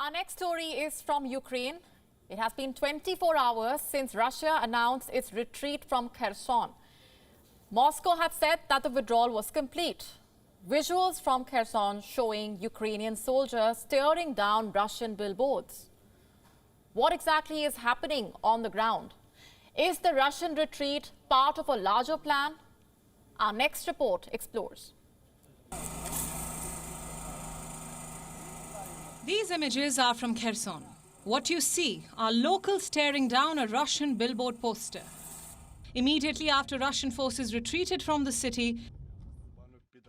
Our next story is from Ukraine. It has been 24 hours since Russia announced its retreat from Kherson. Moscow had said that the withdrawal was complete. Visuals from Kherson showing Ukrainian soldiers staring down Russian billboards. What exactly is happening on the ground? Is the Russian retreat part of a larger plan? Our next report explores. These images are from Kherson. What you see are locals staring down a Russian billboard poster. Immediately after Russian forces retreated from the city,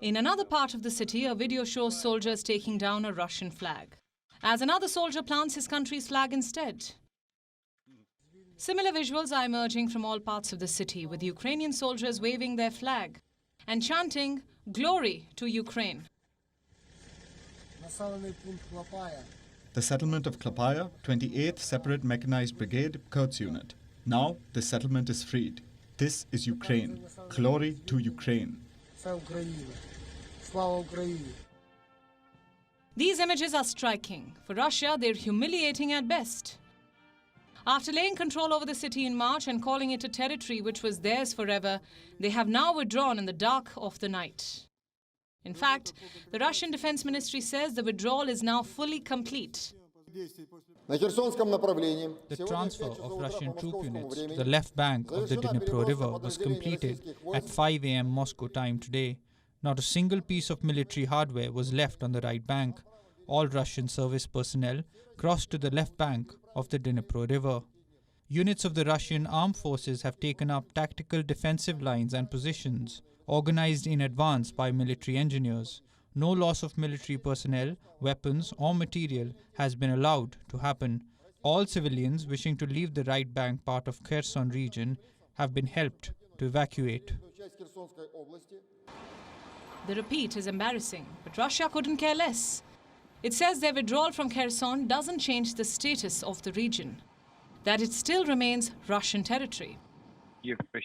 in another part of the city, a video shows soldiers taking down a Russian flag, as another soldier plants his country's flag instead. Similar visuals are emerging from all parts of the city, with Ukrainian soldiers waving their flag and chanting, "Glory to Ukraine." The settlement of Klapaya, 28th Separate Mechanized Brigade, Kurds Unit. Now the settlement is freed. This is Ukraine. Glory to Ukraine. These images are striking. For Russia, they're humiliating at best. After laying control over the city in March and calling it a territory which was theirs forever, they have now withdrawn in the dark of the night. In fact, the Russian Defense Ministry says the withdrawal is now fully complete. The transfer of Russian troop units to the left bank of the Dnipro River was completed at 5 a.m. Moscow time today. Not a single piece of military hardware was left on the right bank. All Russian service personnel crossed to the left bank of the Dnipro River. Units of the Russian armed forces have taken up tactical defensive lines and positions, organized in advance by military engineers. No loss of military personnel, weapons or material has been allowed to happen. All civilians wishing to leave the right bank part of Kherson region have been helped to evacuate. The repeat is embarrassing, but Russia couldn't care less. It says their withdrawal from Kherson doesn't change the status of the region, that it still remains Russian territory.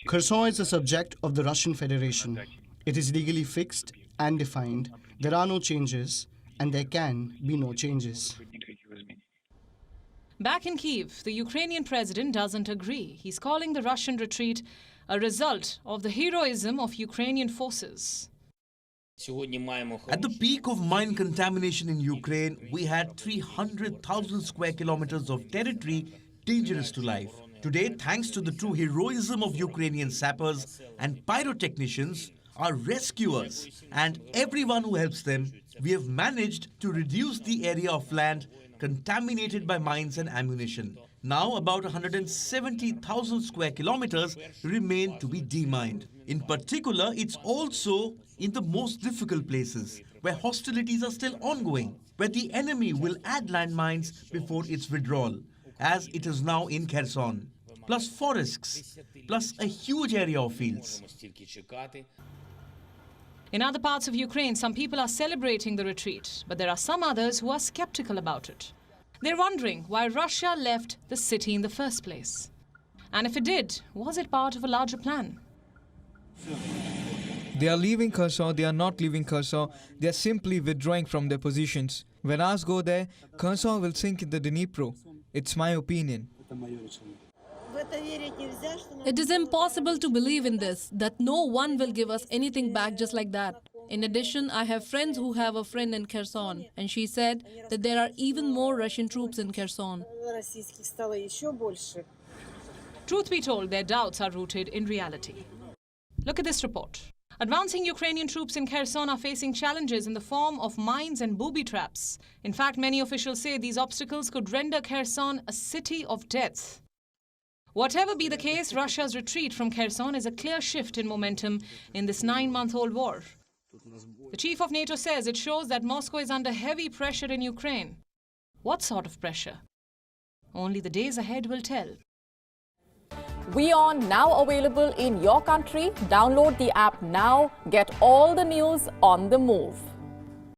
Kherson is a subject of the Russian Federation. It is legally fixed and defined. There are no changes, and there can be no changes. Back in Kyiv, the Ukrainian president doesn't agree. He's calling the Russian retreat a result of the heroism of Ukrainian forces. At the peak of mine contamination in Ukraine, we had 300,000 square kilometers of territory dangerous to life. Today, thanks to the true heroism of Ukrainian sappers and pyrotechnicians, our rescuers, and everyone who helps them, we have managed to reduce the area of land contaminated by mines and ammunition. Now, about 170,000 square kilometers remain to be demined. In particular, it's also in the most difficult places, where hostilities are still ongoing, where the enemy will add landmines before its withdrawal, as it is now in Kherson, plus forests, plus a huge area of fields. In other parts of Ukraine, some people are celebrating the retreat, but there are some others who are skeptical about it. They're wondering why Russia left the city in the first place. And if it did, was it part of a larger plan? They are leaving Kherson, they are not leaving Kherson, they are simply withdrawing from their positions. When ours go there, Kherson will sink in the Dnipro. It's my opinion. It is impossible to believe in this, that no one will give us anything back just like that. In addition, I have friends who have a friend in Kherson, and she said that there are even more Russian troops in Kherson. Truth be told, their doubts are rooted in reality. Look at this report. Advancing Ukrainian troops in Kherson are facing challenges in the form of mines and booby traps. In fact, many officials say these obstacles could render Kherson a city of death. Whatever be the case, Russia's retreat from Kherson is a clear shift in momentum in this 9-month-old war. The chief of NATO says it shows that Moscow is under heavy pressure in Ukraine. What sort of pressure? Only the days ahead will tell. WION now available in your country. Download the app now. Get all the news on the move.